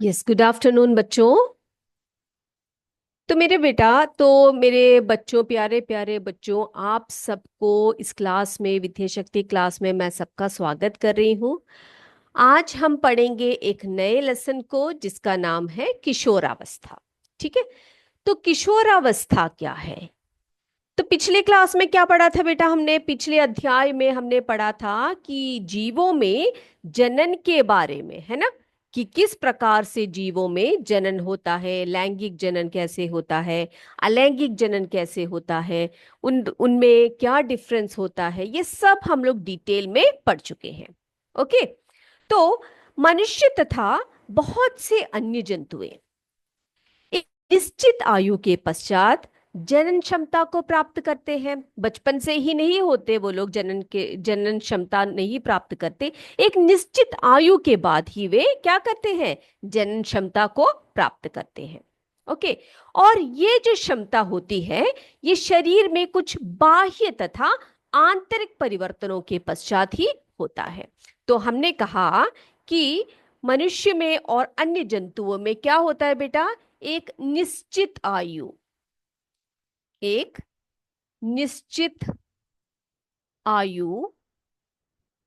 Yes, good afternoon बच्चों। मेरे बच्चों, प्यारे प्यारे बच्चों, आप सबको इस क्लास में, विद्या शक्ति क्लास में मैं सबका स्वागत कर रही हूँ। आज हम पढ़ेंगे एक नए लेसन को जिसका नाम है किशोरावस्था। ठीक है। तो किशोरावस्था क्या है? तो पिछले क्लास में क्या पढ़ा था बेटा? हमने पिछले अध्याय में हमने पढ़ा था कि जीवों में जनन के बारे में, है ना, कि किस प्रकार से जीवों में जनन होता है, लैंगिक जनन कैसे होता है, अलैंगिक जनन कैसे होता है, उनमें क्या डिफरेंस होता है, ये सब हम लोग डिटेल में पढ़ चुके हैं। ओके। तो मनुष्य तथा बहुत से अन्य जंतुएं एक निश्चित आयु के पश्चात जनन क्षमता को प्राप्त करते हैं। बचपन से ही नहीं होते वो लोग, जनन क्षमता नहीं प्राप्त करते। एक निश्चित आयु के बाद ही वे क्या करते हैं? जनन क्षमता को प्राप्त करते हैं। ओके। और ये जो क्षमता होती है, ये शरीर में कुछ बाह्य तथा आंतरिक परिवर्तनों के पश्चात ही होता है। तो हमने कहा कि मनुष्य में और अन्य जंतुओं में क्या होता है बेटा? एक निश्चित आयु, एक निश्चित आयु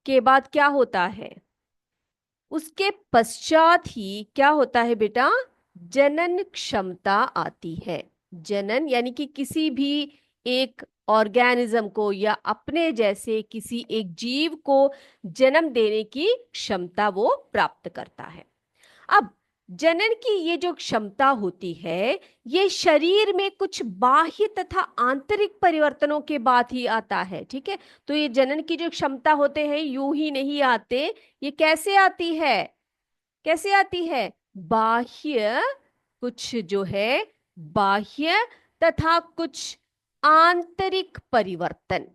के बाद क्या होता है? उसके पश्चात ही क्या होता है बेटा? जनन क्षमता आती है। जनन यानी कि किसी भी एक ऑर्गेनिज्म को या अपने जैसे किसी एक जीव को जन्म देने की क्षमता वो प्राप्त करता है। अब जनन की ये जो क्षमता होती है, ये शरीर में कुछ बाह्य तथा आंतरिक परिवर्तनों के बाद ही आता है। ठीक है। तो ये जनन की जो क्षमता होते हैं, यूं ही नहीं आते। ये कैसे आती है? कैसे आती है? बाह्य कुछ जो है, बाह्य तथा कुछ आंतरिक परिवर्तन,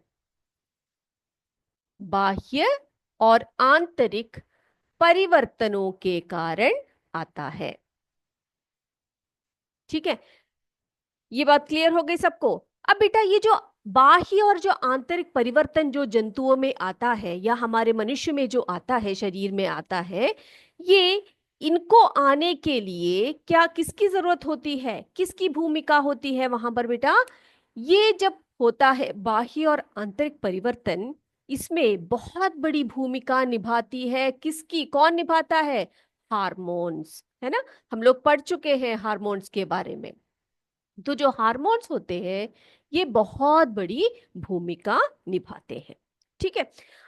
बाह्य और आंतरिक परिवर्तनों के कारण आता है। ठीक है। ये बात क्लियर हो गई सबको? अब बेटा, ये जो बाह्य और जो आंतरिक परिवर्तन जो जंतुओं में आता है या हमारे मनुष्य में जो आता है, शरीर में आता है, ये इनको आने के लिए क्या, किसकी जरूरत होती है, किसकी भूमिका होती है वहां पर बेटा? ये जब होता है बाह्य और आंतरिक परिवर्तन, इसमें बहुत बड़ी भूमिका निभाती है किसकी? कौन निभाता है? हार्मोन्स, है ना। हम लोग पढ़ चुके हैं हार्मोन्स के बारे में। तो जो हार्मोन्स होते हैं, ये बहुत बड़ी भूमिका निभाते हैं। ठीक है।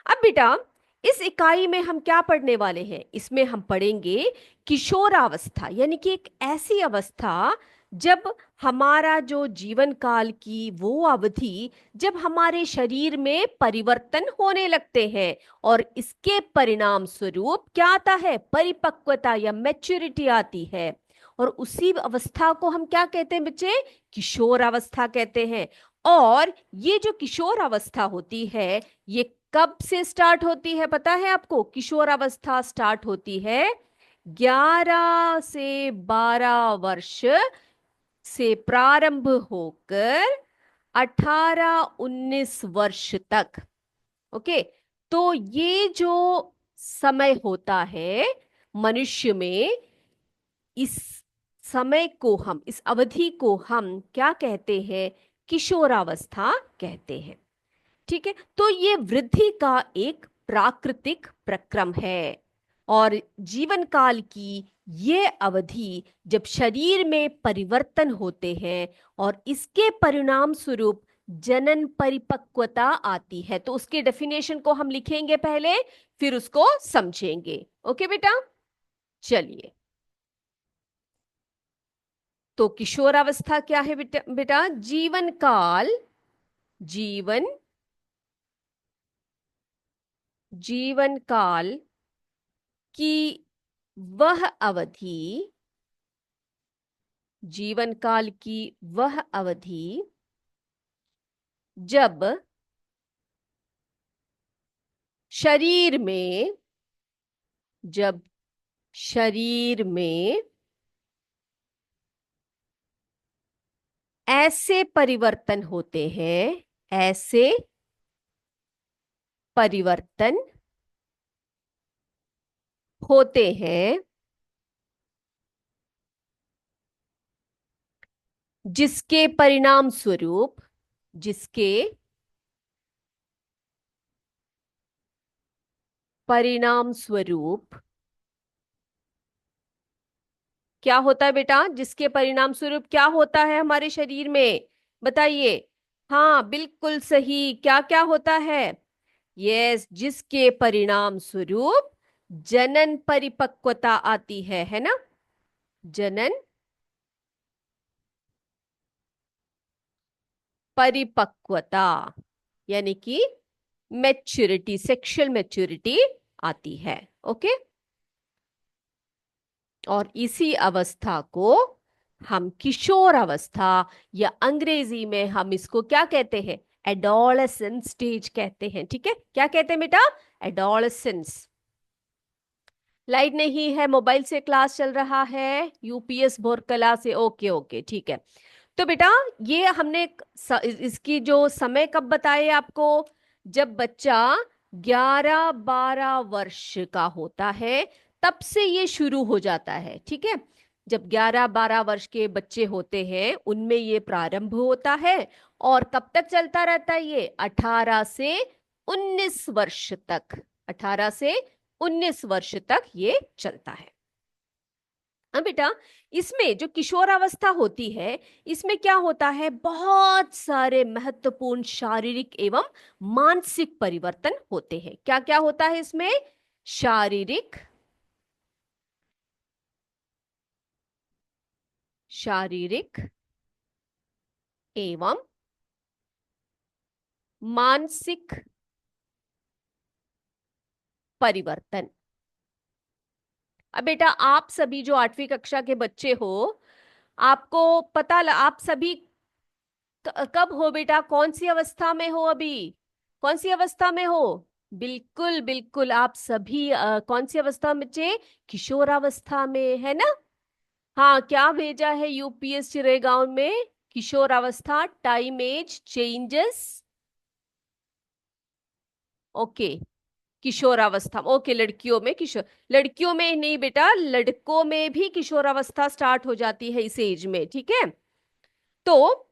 अब बेटा, इस इकाई में हम क्या पढ़ने वाले हैं? इसमें हम पढ़ेंगे किशोरावस्था, यानी कि एक ऐसी अवस्था जब हमारा जो जीवन काल की वो अवधि, जब हमारे शरीर में परिवर्तन होने लगते हैं और इसके परिणाम स्वरूप क्या आता है? परिपक्वता या मैच्योरिटी आती है। और उसी अवस्था को हम क्या कहते हैं बच्चे? किशोर अवस्था कहते हैं। और ये जो किशोर अवस्था होती है, ये कब से स्टार्ट होती है पता है आपको? किशोर अवस्था स्टार्ट होती है 11 से 12 वर्ष से प्रारंभ होकर 18-19 वर्ष तक। ओके। तो ये जो समय होता है मनुष्य में, इस समय को हम, इस अवधि को हम क्या कहते हैं? किशोरावस्था कहते हैं। ठीक है। तो ये वृद्धि का एक प्राकृतिक प्रक्रम है। और जीवन काल की ये अवधि जब शरीर में परिवर्तन होते हैं और इसके परिणाम स्वरूप जनन परिपक्वता आती है, तो उसके डेफिनेशन को हम लिखेंगे पहले, फिर उसको समझेंगे। ओके बेटा, चलिए। तो किशोरावस्था क्या है बेटा? बेटा, जीवन काल, जीवन जीवन काल की वह अवधि, जीवन काल की वह अवधि जब शरीर में, जब शरीर में ऐसे परिवर्तन होते हैं, ऐसे परिवर्तन होते हैं जिसके परिणाम स्वरूप, जिसके परिणाम स्वरूप क्या होता है बेटा? जिसके परिणाम स्वरूप क्या होता है हमारे शरीर में? बताइए। हाँ, बिल्कुल सही। क्या क्या होता है? यस, जिसके परिणाम स्वरूप जनन परिपक्वता आती है ना? जनन परिपक्वता, यानी कि मैच्योरिटी, सेक्सुअल मैच्योरिटी आती है। ओके। और इसी अवस्था को हम किशोर अवस्था, या अंग्रेजी में हम इसको क्या कहते हैं? एडोलेसेंस स्टेज कहते हैं। ठीक है, क्या कहते हैं बेटा? एडोलेसेंस। लाइट नहीं है, मोबाइल से क्लास चल रहा है, यूपीएस बोरकला से। ओके ओके, ठीक है। तो बेटा, ये हमने इसकी जो समय कब बताए आपको? जब बच्चा 11-12 वर्ष का होता है, तब से ये शुरू हो जाता है। ठीक है, जब 11-12 वर्ष के बच्चे होते हैं उनमें ये प्रारंभ होता है। और कब तक चलता रहता है ये? 18 से 19 वर्ष तक। 18 से 19 वर्ष तक ये चलता है। हाँ बेटा, इसमें जो किशोरावस्था होती है, इसमें क्या होता है? बहुत सारे महत्वपूर्ण शारीरिक एवं मानसिक परिवर्तन होते हैं। क्या क्या होता है इसमें? शारीरिक, शारीरिक एवं मानसिक परिवर्तन। अब बेटा, आप सभी जो 8वीं कक्षा के बच्चे हो, आपको आप सभी कब हो बेटा? कौन सी अवस्था में हो अभी? कौन सी अवस्था में हो? बिल्कुल बिल्कुल, आप सभी कौन सी अवस्था में बच्चे? किशोरावस्था में, है ना? हाँ, क्या भेजा है यूपीएस चिरेगांव में? किशोरावस्था, टाइम एज चेंजेस। ओके, किशोरावस्था। ओके, लड़कियों में किशोर, लड़कियों में नहीं बेटा, लड़कों में भी किशोरावस्था स्टार्ट हो जाती है इस एज में। ठीक है, तो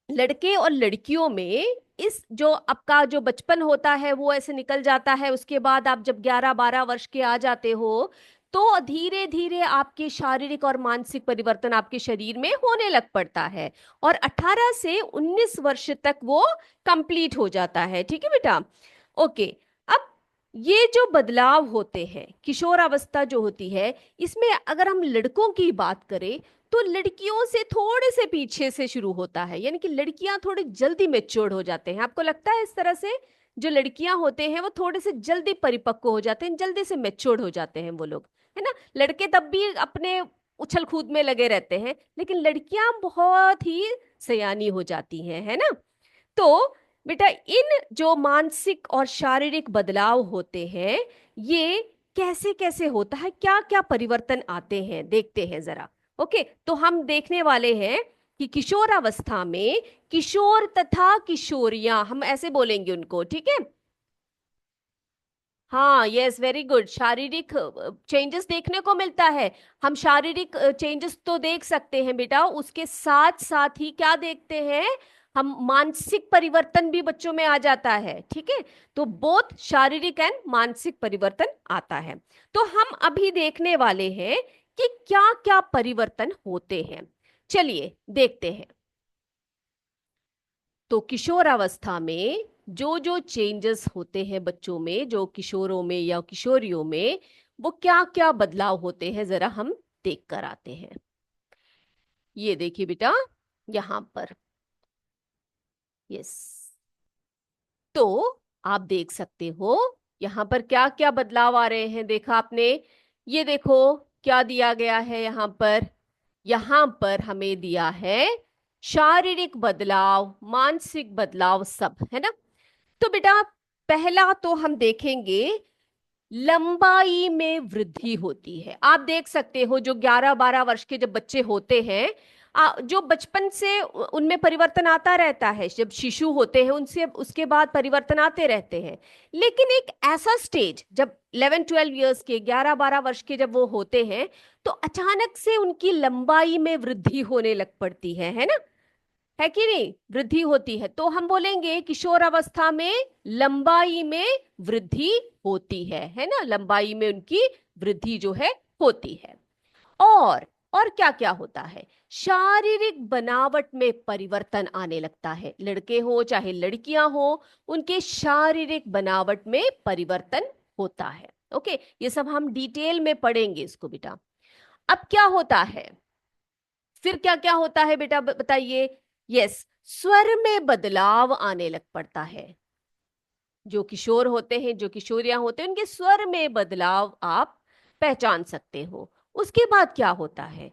लड़के और लड़कियों में इस जो आपका जो बचपन होता है वो ऐसे निकल जाता है। उसके बाद आप जब 11-12 वर्ष के आ जाते हो, तो धीरे धीरे आपके शारीरिक और मानसिक परिवर्तन आपके शरीर में होने लग पड़ता है। और 18 से 19 वर्ष तक वो कंप्लीट हो जाता है। ठीक है बेटा? ओके। अब ये जो बदलाव होते हैं, किशोर अवस्था जो होती है, इसमें अगर हम लड़कों की बात करें तो लड़कियों से थोड़े से पीछे से शुरू होता है। यानी कि लड़कियां थोड़ी जल्दी मेच्योर्ड हो जाते हैं। आपको लगता है इस तरह से? जो लड़कियां होते हैं वो थोड़े से जल्दी परिपक्व हो जाते हैं, जल्दी से मेच्योर्ड हो जाते हैं वो लोग, है ना? लड़के तब भी अपने उछल कूद में लगे रहते हैं, लेकिन लड़कियां बहुत ही सयानी हो जाती हैं, है ना? तो बेटा, इन जो मानसिक और शारीरिक बदलाव होते हैं, ये कैसे कैसे होता है, क्या क्या परिवर्तन आते हैं, देखते हैं जरा। ओके, तो हम देखने वाले हैं कि किशोरावस्था में किशोर तथा किशोरियां, हम ऐसे बोलेंगे उनको। ठीक है? हाँ, यस, वेरी गुड। शारीरिक चेंजेस देखने को मिलता है। हम शारीरिक चेंजेस तो देख सकते हैं बेटा, उसके साथ साथ ही क्या देखते हैं हम? मानसिक परिवर्तन भी बच्चों में आ जाता है। ठीक है, तो बोथ शारीरिक एंड मानसिक परिवर्तन आता है। तो हम अभी देखने वाले हैं कि क्या क्या परिवर्तन होते हैं। चलिए देखते हैं। तो किशोरावस्था में जो जो चेंजेस होते हैं बच्चों में, जो किशोरों में या किशोरियों में, वो क्या क्या बदलाव होते हैं, जरा हम देख कर आते हैं। ये देखिए बेटा, यहां पर, यस, तो आप देख सकते हो यहां पर क्या क्या बदलाव आ रहे हैं। देखा आपने? ये देखो क्या दिया गया है यहां पर। यहां पर हमें दिया है शारीरिक बदलाव, मानसिक बदलाव, सब, है ना? तो बेटा, पहला तो हम देखेंगे, लंबाई में वृद्धि होती है। आप देख सकते हो जो 11-12 वर्ष के जब बच्चे होते हैं, जो बचपन से उनमें परिवर्तन आता रहता है, जब शिशु होते हैं उनसे उसके बाद परिवर्तन आते रहते हैं। लेकिन एक ऐसा स्टेज जब 11-12 ईयर्स के, 11-12 वर्ष के जब वो होते हैं, तो अचानक से उनकी लंबाई में वृद्धि होने लग पड़ती है ना? है कि नहीं, वृद्धि होती है। तो हम बोलेंगे किशोर अवस्था में लंबाई में वृद्धि होती है ना, लंबाई में उनकी वृद्धि जो है होती है। और क्या क्या होता है, शारीरिक बनावट में परिवर्तन आने लगता है, लड़के हो चाहे लड़कियां हो, उनके शारीरिक बनावट में परिवर्तन होता है। ओके, ये सब हम डिटेल में पढ़ेंगे इसको बेटा। अब क्या होता है, फिर क्या क्या होता है बेटा, बताइए। यस, स्वर में बदलाव आने लग पड़ता है। जो किशोर होते हैं, जो किशोरियां होते हैं, उनके स्वर में बदलाव आप पहचान सकते हो। उसके बाद क्या होता है,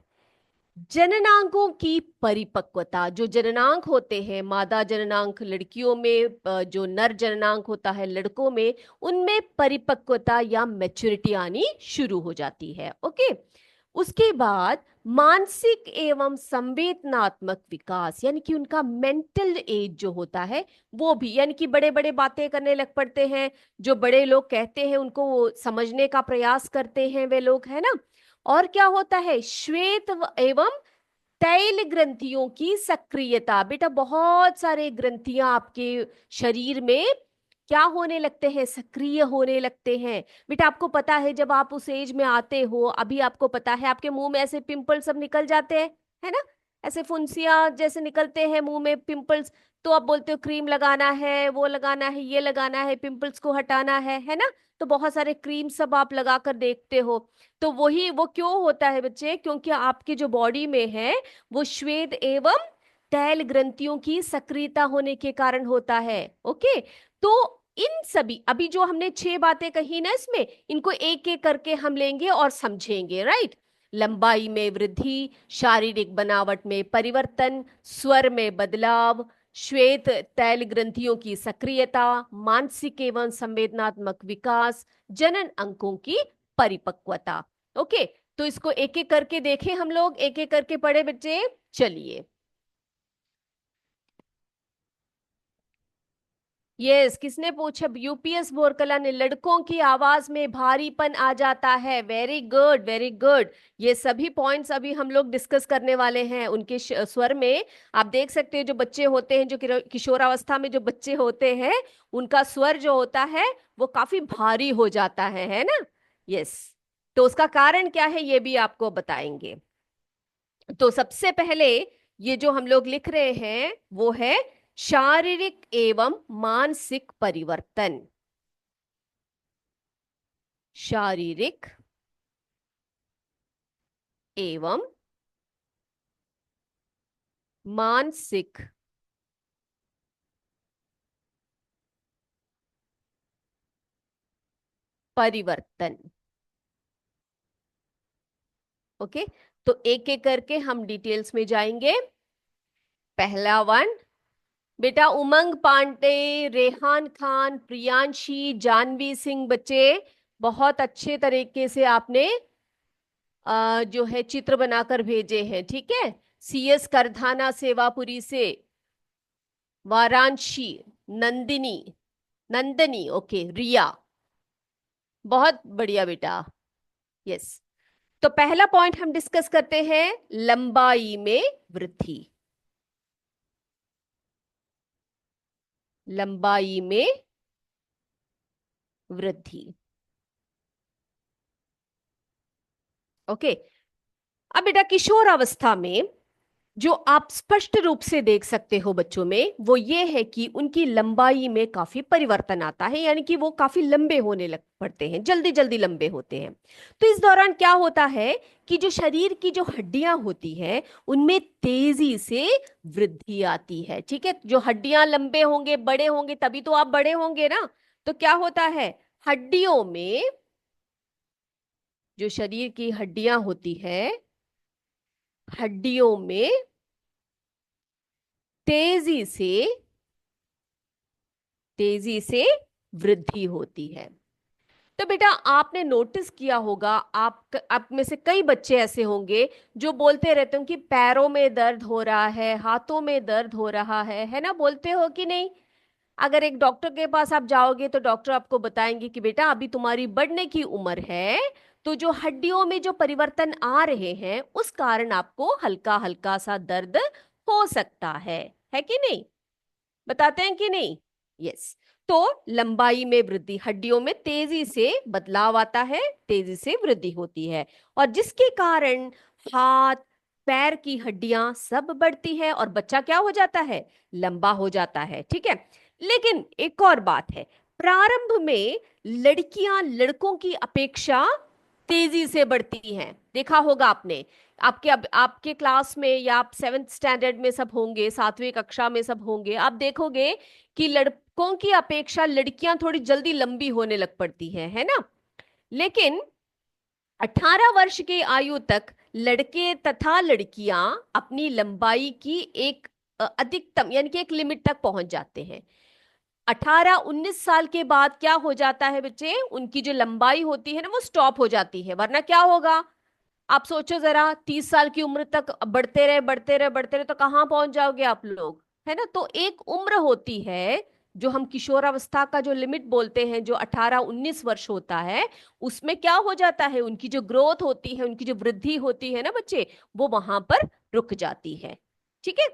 जननांगों की परिपक्वता। जो जननांग होते हैं, मादा जननांग लड़कियों में, जो नर जननांग होता है लड़कों में, उनमें परिपक्वता या मैच्योरिटी आनी शुरू हो जाती है। ओके, उसके बाद मानसिक एवं संवेदनात्मक विकास, यानी कि उनका मेंटल एज जो होता है वो भी, यानी कि बड़े बड़े बातें करने लग पड़ते हैं, जो बड़े लोग कहते हैं उनको वो समझने का प्रयास करते हैं वे लोग, है ना। और क्या होता है, श्वेत एवं तैल ग्रंथियों की सक्रियता। बेटा बहुत सारे ग्रंथियां आपके शरीर में क्या होने लगते हैं, सक्रिय होने लगते हैं। बेटा आपको पता है जब आप उस एज में आते हो, अभी आपको पता है आपके मुंह में ऐसे पिंपल सब निकल जाते हैं, है ना, ऐसे फुंसियां जैसे निकलते हैं मुंह में पिंपल्स। तो आप बोलते हो क्रीम लगाना है, वो लगाना है, ये लगाना है, पिंपल्स को हटाना है ना। तो बहुत सारे क्रीम सब आप लगा कर देखते हो। तो वही वो क्यों होता है बच्चे, क्योंकि आपके जो बॉडी में है वो श्वेत एवं तैल ग्रंथियों की सक्रियता होने के कारण होता है। ओके, तो इन सभी, अभी जो हमने 6 बातें कही ना इसमें, इनको एक एक करके हम लेंगे और समझेंगे, राइट। लंबाई में वृद्धि, शारीरिक बनावट में परिवर्तन, स्वर में बदलाव, श्वेत तैल ग्रंथियों की सक्रियता, मानसिक एवं संवेदनात्मक विकास, जनन अंकों की परिपक्वता। ओके, तो इसको एक एक करके देखें हम लोग, एक एक करके पढ़े बच्चे, चलिए। यस, किसने पूछा, यूपीएस बोरकला ने, लड़कों की आवाज में भारीपन आ जाता है। Very good, very good. ये सभी पॉइंट्स अभी हम लोग डिस्कस करने वाले हैं उनके स्वर में। आप देख सकते हैं जो बच्चे होते हैं, जो किशोरावस्था में जो बच्चे होते हैं, उनका स्वर जो होता है वो काफी भारी हो जाता है ना। यस, तो उसका कारण क्या है ये भी आपको बताएंगे। तो सबसे पहले ये जो हम लोग लिख रहे हैं वो है शारीरिक एवं मानसिक परिवर्तन। शारीरिक एवं मानसिक परिवर्तन। ओके, तो एक एक करके हम डिटेल्स में जाएंगे। पहला वन, बेटा उमंग पांडे, रेहान खान, प्रियांशी, जानवी सिंह, बच्चे बहुत अच्छे तरीके से आपने जो है चित्र बनाकर भेजे हैं, ठीक है। सीएस करधाना सेवापुरी से, वाराणसी, नंदिनी, नंदनी, ओके, रिया, बहुत बढ़िया बेटा। यस, तो पहला पॉइंट हम डिस्कस करते हैं, लंबाई में वृद्धि। लंबाई में वृद्धि। ओके, अब बेटा किशोर अवस्था में जो आप स्पष्ट रूप से देख सकते हो बच्चों में, वो ये है कि उनकी लंबाई में काफी परिवर्तन आता है, यानी कि वो काफी लंबे होने लग पड़ते हैं, जल्दी जल्दी लंबे होते हैं। तो इस दौरान क्या होता है कि जो शरीर की जो हड्डियां होती हैं उनमें तेजी से वृद्धि आती है, ठीक है। जो हड्डियां लंबे होंगे, बड़े होंगे, तभी तो आप बड़े होंगे ना। तो क्या होता है, हड्डियों में, जो शरीर की हड्डियां होती है, हड्डियों में तेजी से, तेजी से वृद्धि होती है। तो बेटा आपने नोटिस किया होगा, आप में से कई बच्चे ऐसे होंगे जो बोलते रहते हो कि पैरों में दर्द हो रहा है, हाथों में दर्द हो रहा है ना, बोलते हो कि नहीं। अगर एक डॉक्टर के पास आप जाओगे तो डॉक्टर आपको बताएंगे कि बेटा अभी तुम्हारी बढ़ने की उम्र है, तो जो हड्डियों में जो परिवर्तन आ रहे हैं उस कारण आपको हल्का हल्का सा दर्द हो सकता है। है कि नहीं? बताते हैं कि नहीं? यस। तो लंबाई में वृद्धि, हड्डियों में तेजी से बदलाव आता है, तेजी से वृद्धि होती है, और जिसके कारण हाथ पैर की हड्डियां सब बढ़ती है और बच्चा क्या हो जाता है? लंबा हो जाता है। ठीक है। लेकिन एक और बात है, प्रारंभ में लड़कियां लड़कों की अपेक्षा तेजी से बढ़ती हैं। देखा होगा आपने, आपके अब आपके क्लास में, या आप 7th स्टैंडर्ड में सब होंगे, 7वीं कक्षा में सब होंगे, आप देखोगे कि लड़कों की अपेक्षा लड़कियां थोड़ी जल्दी लंबी होने लग पड़ती है ना? लेकिन 18 वर्ष की आयु तक लड़के तथा लड़कियां अपनी लंबाई की एक अधिकतम यानी कि एक लिमिट तक पहुंच जाते हैं। 18-19 साल के बाद क्या हो जाता है बच्चे, उनकी जो लंबाई होती है ना वो स्टॉप हो जाती है। वरना क्या होगा, आप सोचो जरा, 30 साल की उम्र तक बढ़ते रहे बढ़ते रहे बढ़ते रहे तो कहाँ पहुंच जाओगे आप लोग, है ना? तो एक उम्र होती है जो हम किशोरावस्था का जो लिमिट बोलते हैं, जो 18-19 वर्ष होता है, उसमें क्या हो जाता है, उनकी जो ग्रोथ होती है, उनकी जो वृद्धि होती है ना बच्चे, वो वहां पर रुक जाती है। ठीक है,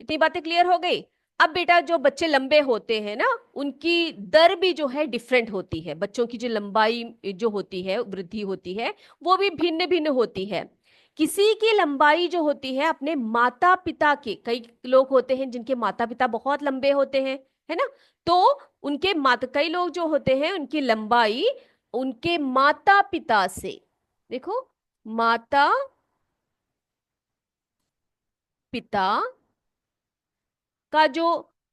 इतनी बातें क्लियर हो गई? अब बेटा, जो बच्चे लंबे होते हैं ना, उनकी दर भी जो है डिफरेंट होती है। बच्चों की जो लंबाई जो होती है, वृद्धि होती है, वो भी भिन्न भिन्न होती है। किसी की लंबाई जो होती है अपने माता पिता के, कई लोग होते हैं जिनके माता पिता बहुत लंबे होते हैं, है ना? तो उनके माता, कई लोग जो होते हैं उनकी लंबाई उनके माता पिता से, देखो, माता पिता का जो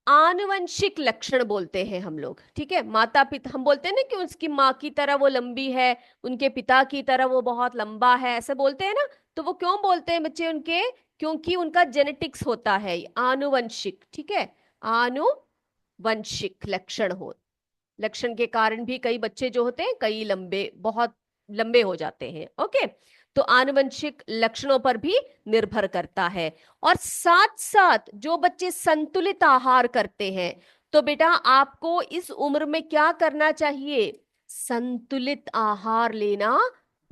आनुवंशिक लक्षण बोलते हैं हम लोग, ठीक है? माता पिता, हम बोलते हैं ना कि उसकी माँ की तरह वो लंबी है, उनके पिता की तरह वो बहुत लंबा है, ऐसे बोलते हैं ना। तो वो क्यों बोलते हैं बच्चे उनके? क्योंकि उनका जेनेटिक्स होता है आनुवंशिक। ठीक है, आनुवंशिक लक्षण हो, लक्षण के कारण भी कई बच्चे जो होते हैं कई लंबे, बहुत लंबे हो जाते हैं। ओके, तो आनुवंशिक लक्षणों पर भी निर्भर करता है। और साथ साथ जो बच्चे संतुलित आहार करते हैं, तो बेटा आपको इस उम्र में क्या करना चाहिए? संतुलित आहार लेना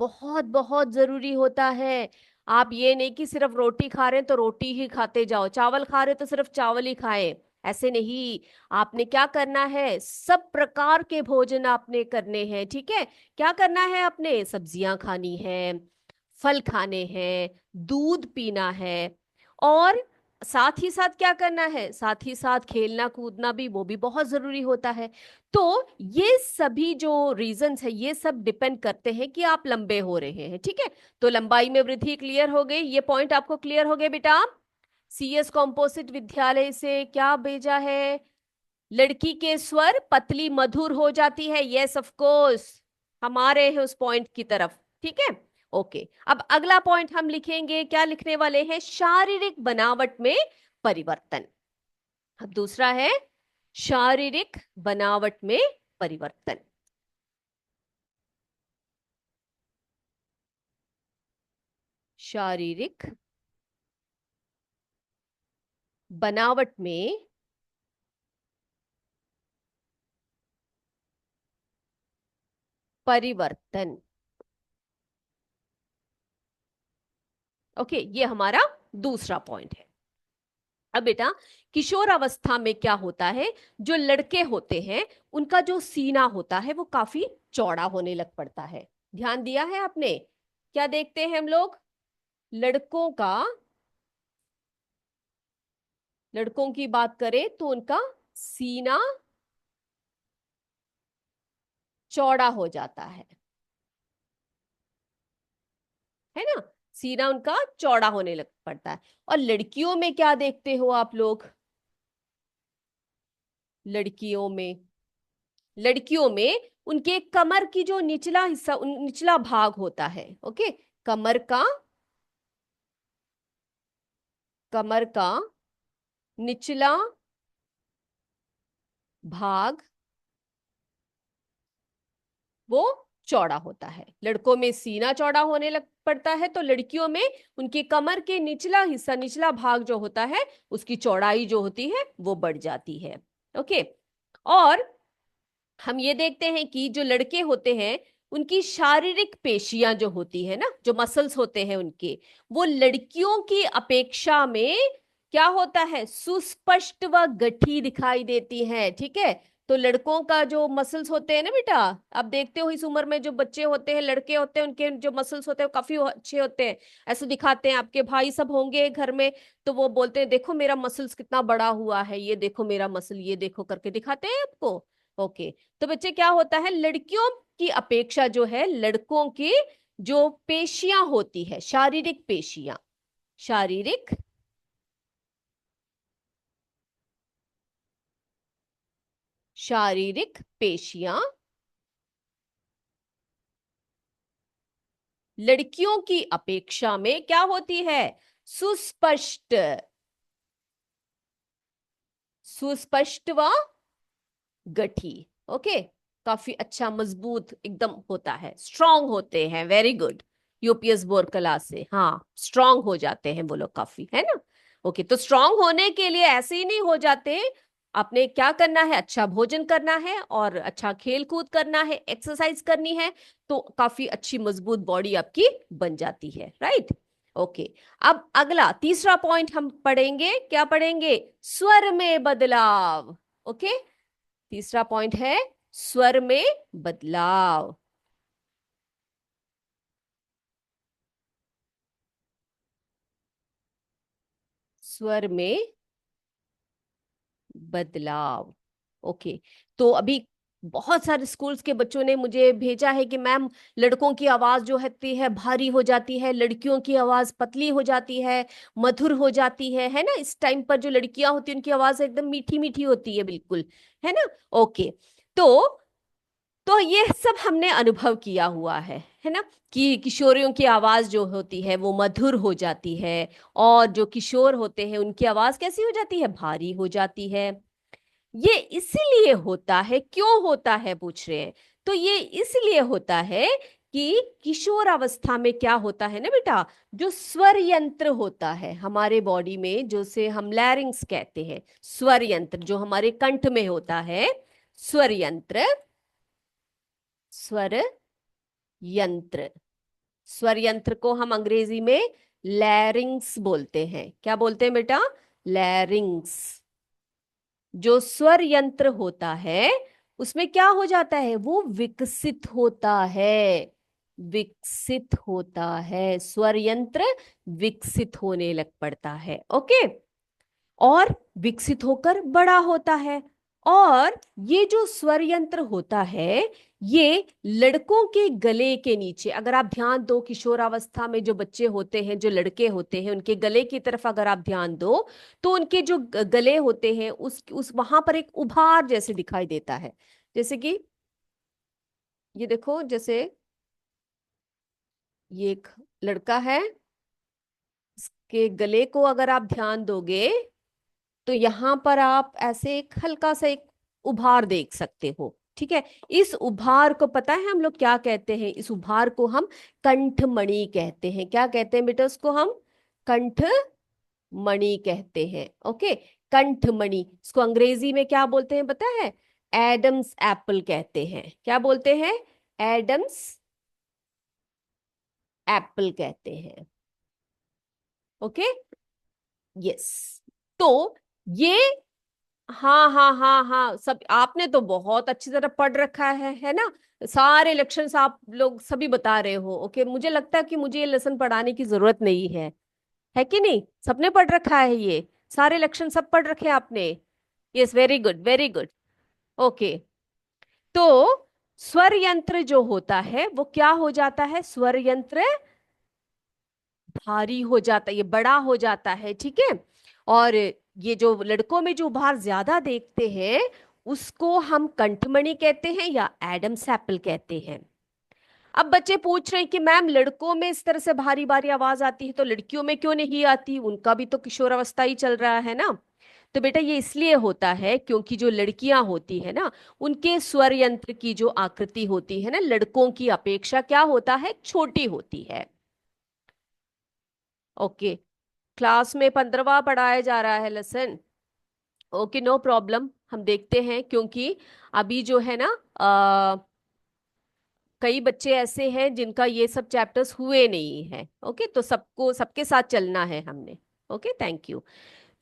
बहुत बहुत जरूरी होता है। आप ये नहीं कि सिर्फ रोटी खा रहे हैं तो रोटी ही खाते जाओ, चावल खा रहे हैं तो सिर्फ चावल ही खाएं, ऐसे नहीं। आपने क्या करना है, सब प्रकार के भोजन आपने करने हैं। ठीक है, क्या करना है, आपने सब्जियां खानी है, फल खाने हैं, दूध पीना है, और साथ ही साथ क्या करना है, साथ ही साथ खेलना कूदना भी, वो भी बहुत जरूरी होता है। तो ये सभी जो रीजंस है, ये सब डिपेंड करते हैं कि आप लंबे हो रहे हैं। ठीक है, तो लंबाई में वृद्धि क्लियर हो गई, ये पॉइंट आपको क्लियर हो गए बेटा? सीएस कॉम्पोजिट विद्यालय से क्या भेजा है? लड़की के स्वर पतली मधुर हो जाती है। यस ऑफ कोर्स, हमारे हैं उस पॉइंट की तरफ। ठीक है, ओके। अब अगला पॉइंट हम लिखेंगे, क्या लिखने वाले हैं? शारीरिक बनावट में परिवर्तन। अब दूसरा है शारीरिक बनावट में परिवर्तन। शारीरिक बनावट में परिवर्तन। ओके, ये हमारा दूसरा पॉइंट है। अब बेटा, किशोर अवस्था में क्या होता है, जो लड़के होते हैं उनका जो सीना होता है वो काफी चौड़ा होने लग पड़ता है। ध्यान दिया है आपने? क्या देखते हैं हम लोग? लड़कों का, लड़कों की बात करें तो उनका सीना चौड़ा हो जाता है ना? सीना उनका चौड़ा होने लग पड़ता है। और लड़कियों में क्या देखते हो आप लोग? लड़कियों में, लड़कियों में उनके कमर की जो निचला हिस्सा, निचला भाग होता है, ओके, कमर का, कमर का निचला भाग वो चौड़ा होता है। लड़कों में सीना चौड़ा होने लग पड़ता है, तो लड़कियों में उनकी कमर के निचला हिस्सा, निचला भाग जो होता है, उसकी चौड़ाई जो होती है वो बढ़ जाती है। ओके, और हम ये देखते हैं कि जो लड़के होते हैं उनकी शारीरिक पेशियां जो होती है ना, जो मसल्स होते हैं उनके, वो लड़कियों की अपेक्षा में क्या होता है, सुस्पष्ट व गठी दिखाई देती है, ठीक है। तो लड़कों का जो मसल्स होते हैं ना बेटा, आप देखते हो इस उम्र में जो बच्चे होते हैं, लड़के होते हैं, उनके जो मसल्स होते हैं वो काफी अच्छे होते हैं, ऐसे दिखाते हैं। आपके भाई सब होंगे घर में, तो वो बोलते हैं देखो मेरा मसल्स कितना बड़ा हुआ है, ये देखो मेरा मसल, ये देखो करके दिखाते हैं आपको। ओके। तो बच्चे क्या होता है, लड़कियों की अपेक्षा जो है लड़कों की जो पेशियां होती है, शारीरिक पेशियां, शारीरिक शारीरिक पेशियां लड़कियों की अपेक्षा में क्या होती है, सुस्पष्ट, सुस्पष्ट व गठी। ओके। काफी अच्छा मजबूत एकदम होता है, स्ट्रांग होते हैं, very good. UPS board class से, हाँ, स्ट्रांग हो जाते हैं वो लोग काफी, है ना। ओके, तो स्ट्रांग होने के लिए ऐसे ही नहीं हो जाते, आपने क्या करना है, अच्छा भोजन करना है और अच्छा खेल कूद करना है, एक्सरसाइज करनी है, तो काफी अच्छी मजबूत बॉडी आपकी बन जाती है, राइट। ओके। अब अगला तीसरा पॉइंट हम पढ़ेंगे, क्या पढ़ेंगे, स्वर में बदलाव। ओके। तीसरा पॉइंट है स्वर में बदलाव। स्वर में बदलाव। ओके। तो अभी बहुत सारे स्कूल्स के बच्चों ने मुझे भेजा है कि मैम, लड़कों की आवाज जो होती है भारी हो जाती है, लड़कियों की आवाज पतली हो जाती है, मधुर हो जाती है ना। इस टाइम पर जो लड़कियां होती हैं उनकी आवाज एकदम मीठी मीठी होती है, बिल्कुल, है ना। ओके। तो ये सब हमने अनुभव किया हुआ है ना, कि किशोरियों की आवाज जो होती है वो मधुर हो जाती है, और जो किशोर होते हैं उनकी आवाज कैसी हो जाती है, भारी हो जाती है। ये इसीलिए होता है, क्यों होता है पूछ रहे हैं। तो ये इसलिए होता है कि किशोर अवस्था में क्या होता है ना बेटा, जो स्वर यंत्र होता है हमारे बॉडी में, जो से हम लैरिंग्स कहते हैं, स्वर यंत्र जो हमारे कंठ में होता है, स्वर यंत्र, स्वर यंत्र, स्वर यंत्र को हम अंग्रेजी में लैरिंग्स बोलते हैं। क्या बोलते हैं बेटा, लैरिंग्स। जो स्वर यंत्र होता है उसमें क्या हो जाता है, वो विकसित होता है, विकसित होता है, स्वर यंत्र विकसित होने लग पड़ता है। ओके। और विकसित होकर बड़ा होता है। और ये जो स्वर यंत्र होता है, ये लड़कों के गले के नीचे, अगर आप ध्यान दो, किशोरावस्था में जो बच्चे होते हैं, जो लड़के होते हैं, उनके गले की तरफ अगर आप ध्यान दो, तो उनके जो गले होते हैं उस वहां पर एक उभार जैसे दिखाई देता है। जैसे कि ये देखो, जैसे ये एक लड़का है, इसके गले को अगर आप ध्यान दोगे, तो यहां पर आप ऐसे एक हल्का सा एक उभार देख सकते हो, ठीक है। इस उभार को पता है हम लोग क्या कहते हैं, इस उभार को हम कंठमणि कहते हैं। क्या कहते हैं बेटा उसको हम, कंठमणि कहते हैं। ओके। कंठमणि, इसको अंग्रेजी में क्या बोलते हैं पता है, एडम्स एप्पल कहते हैं। क्या बोलते हैं, एडम्स एप्पल कहते हैं। ओके। यस। तो ये, हाँ हाँ हाँ हाँ, सब आपने तो बहुत अच्छी तरह पढ़ रखा है ना। सारे लक्षण आप लोग सभी बता रहे हो। ओके, मुझे लगता है कि मुझे ये लेसन पढ़ाने की जरूरत नहीं है कि नहीं, सबने पढ़ रखा है, ये सारे लक्षण सब पढ़ रखे हैं आपने। Yes, very good, very good. Okay. तो स्वर यंत्र जो होता है वो क्या हो जाता है, स्वर यंत्र भारी हो जाता है, ये बड़ा हो जाता है, ठीक है। और ये जो लड़कों में जो उभार ज्यादा देखते हैं उसको हम कंठमणि कहते हैं या एडम्स एप्पल कहते हैं। अब बच्चे पूछ रहे हैं कि मैम, लड़कों में इस तरह से भारी भारी आवाज आती है तो लड़कियों में क्यों नहीं आती, उनका भी तो किशोरावस्था ही चल रहा है ना। तो बेटा ये इसलिए होता है क्योंकि जो लड़कियां होती है ना, उनके स्वर यंत्र की जो आकृति होती है ना, लड़कों की अपेक्षा क्या होता है, छोटी होती है। ओके। क्लास में 15वां पढ़ाया जा रहा है लेसन। ओके, नो प्रॉब्लम, हम देखते हैं, क्योंकि अभी जो है ना, कई बच्चे ऐसे हैं जिनका ये सब चैप्टर्स हुए नहीं है। ओके, तो सबको सबके साथ चलना है हमने। Okay, thank you.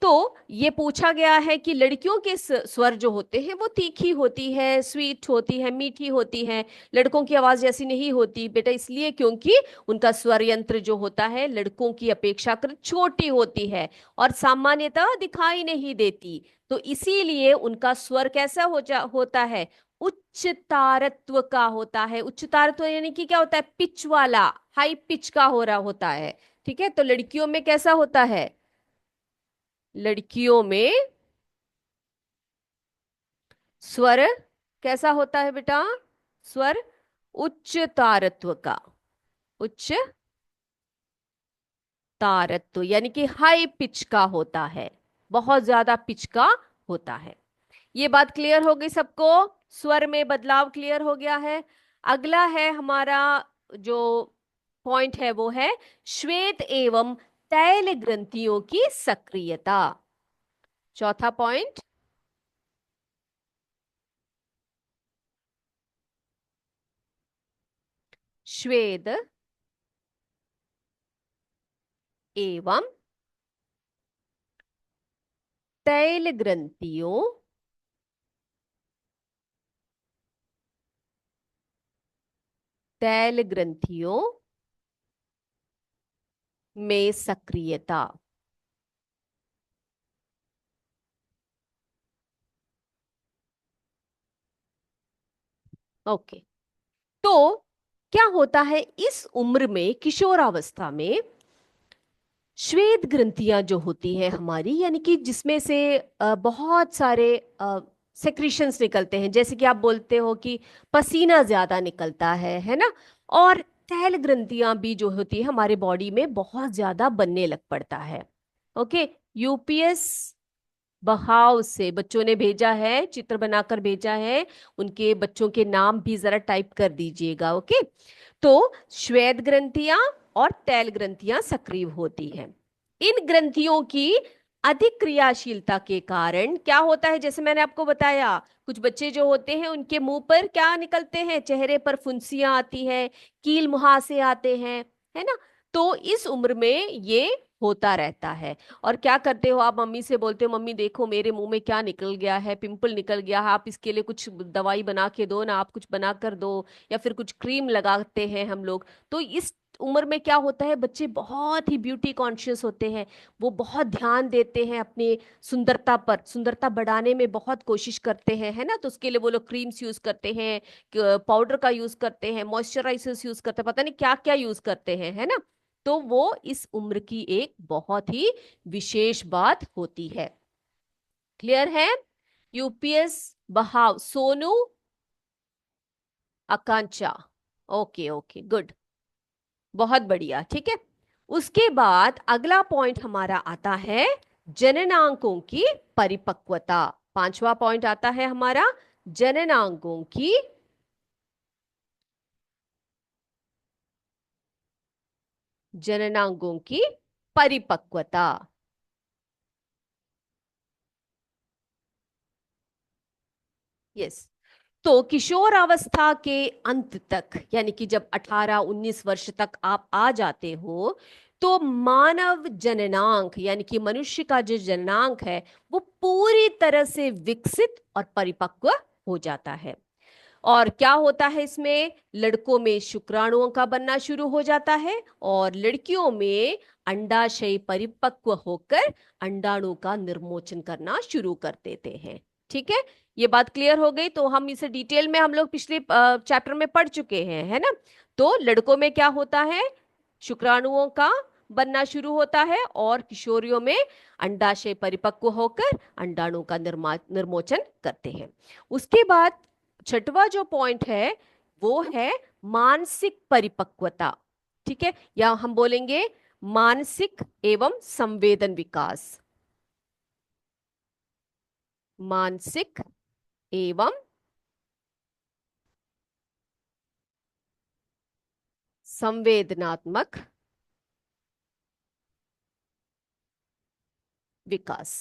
तो ये पूछा गया है कि लड़कियों के स्वर जो होते हैं वो तीखी होती है, स्वीट होती है, मीठी होती है। लड़कों की आवाज जैसी नहीं होती बेटा, इसलिए क्योंकि उनका स्वर यंत्र जो होता है लड़कों की अपेक्षाकृत छोटी होती है और सामान्यतः दिखाई नहीं देती। तो इसीलिए उनका स्वर कैसा होता है, उच्च तारत्व का होता है। उच्च तारत्व यानी कि क्या होता है, पिच वाला, हाई पिच का हो रहा होता है। ठीक है, तो लड़कियों में कैसा होता है, लड़कियों में स्वर कैसा होता है बेटा, स्वर उच्च तारत्व का, उच्च तारत्व यानी कि हाई पिच का होता है, बहुत ज्यादा पिच का होता है। ये बात क्लियर हो गई सबको, स्वर में बदलाव क्लियर हो गया है। अगला है हमारा जो पॉइंट है वो है श्वेत एवं तैल ग्रंथियों की सक्रियता। चौथा पॉइंट, श्वेत एवं तैल ग्रंथियों, तैल ग्रंथियों में सक्रियता। ओके, तो क्या होता है इस उम्र में, किशोरावस्था में श्वेत ग्रंथियां जो होती है हमारी, यानी कि जिसमें से बहुत सारे सेक्रीशंस निकलते हैं, जैसे कि आप बोलते हो कि पसीना ज्यादा निकलता है ना। और तैल ग्रंथियां भी जो होती है हमारे बॉडी में बहुत ज्यादा बनने लग पड़ता है। ओके, यूपीएस बहाव से बच्चों ने भेजा है, चित्र बनाकर भेजा है, उनके बच्चों के नाम भी जरा टाइप कर दीजिएगा। ओके, तो श्वेत ग्रंथियां और तैल ग्रंथियां सक्रिय होती हैं। इन ग्रंथियों की अधिक क्रियाशीलता के कारण क्या होता है, जैसे मैंने आपको बताया, कुछ बच्चे जो होते हैं उनके मुंह पर क्या निकलते हैं, चेहरे पर फुंसियां आती है, कील मुहासे आते हैं, है ना। तो इस उम्र में ये होता रहता है। और क्या करते हो आप, मम्मी से बोलते हो मम्मी देखो मेरे मुंह में क्या निकल गया है, पिंपल निकल गया है, आप इसके लिए कुछ दवाई बना के दो ना, आप कुछ बना कर दो, या फिर कुछ क्रीम लगाते हैं हम लोग। तो इस उम्र में क्या होता है, बच्चे बहुत ही ब्यूटी कॉन्शियस होते हैं, वो बहुत ध्यान देते हैं अपनी सुंदरता पर, सुंदरता बढ़ाने में बहुत कोशिश करते हैं, है ना। तो उसके लिए वो लोग क्रीम्स यूज करते हैं, पाउडर का यूज करते हैं, मॉइस्चराइजर्स यूज करते हैं, पता नहीं क्या क्या यूज करते हैं, है ना। तो वो इस उम्र की एक बहुत ही विशेष बात होती है। क्लियर है, यूपीएस बहाव, सोनू, आकांक्षा, ओके ओके गुड, बहुत बढ़िया, ठीक है। उसके बाद अगला पॉइंट हमारा आता है जननांगों की परिपक्वता। पांचवा पॉइंट आता है हमारा जननांगों की जननांगों की परिपक्वता। यस, तो किशोर अवस्था के अंत तक, यानी कि जब 18-19 वर्ष तक आप आ जाते हो, तो मानव जननांग यानी कि मनुष्य का जो जननांग है वो पूरी तरह से विकसित और परिपक्व हो जाता है। और क्या होता है इसमें, लड़कों में शुक्राणुओं का बनना शुरू हो जाता है और लड़कियों में अंडाशय परिपक्व होकर अंडाणु का निर्मोचन करना शुरू कर देते हैं। ठीक है, ये बात क्लियर हो गई। तो हम इसे डिटेल में हम लोग पिछले चैप्टर में पढ़ चुके हैं, है ना। तो लड़कों में क्या होता है, शुक्राणुओं का बनना शुरू होता है और किशोरियों में अंडाशय परिपक्व होकर अंडाणु का निर्मोचन करते हैं। उसके बाद छठवा जो पॉइंट है वो है मानसिक परिपक्वता। ठीक है, या हम बोलेंगे मानसिक एवं संवेदन विकास, मानसिक एवं संवेदनात्मक विकास।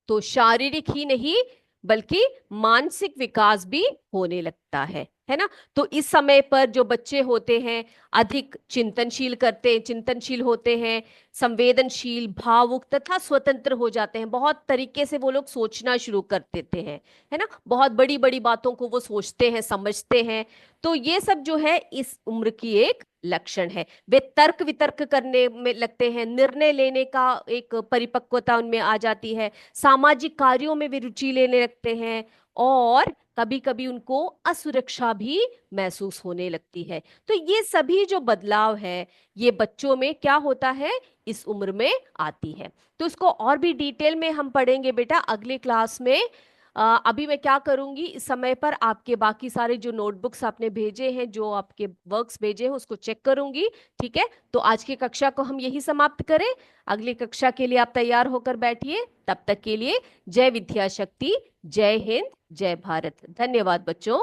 तो शारीरिक ही नहीं बल्कि मानसिक विकास भी होने लगता है ना। तो इस समय पर जो बच्चे होते हैं अधिक चिंतनशील होते हैं, संवेदनशील, भावुक तथा स्वतंत्र हो जाते हैं। बहुत तरीके से वो लोग सोचना शुरू कर देते हैं, है ना। बहुत बड़ी बड़ी बातों को वो सोचते हैं, समझते हैं। तो ये सब जो है इस उम्र की एक लक्षण है। वे तर्क वितर्क करने में लगते हैं, निर्णय लेने का एक परिपक्वता उनमें आ जाती है, सामाजिक कार्यों में भी रुचि लेने लगते हैं, और कभी कभी उनको असुरक्षा भी महसूस होने लगती है। तो ये सभी जो बदलाव है ये बच्चों में क्या होता है, इस उम्र में आती है। तो इसको और भी डिटेल में हम पढ़ेंगे बेटा अगले क्लास में। अभी मैं क्या करूंगी, इस समय पर आपके बाकी सारे जो नोटबुक्स आपने भेजे हैं, जो आपके वर्क्स भेजे हैं, उसको चेक करूंगी। ठीक है, तो आज की कक्षा को हम यही समाप्त करें। अगली कक्षा के लिए आप तैयार होकर बैठिए। तब तक के लिए जय विद्या शक्ति, जय हिंद, जय भारत। धन्यवाद बच्चों।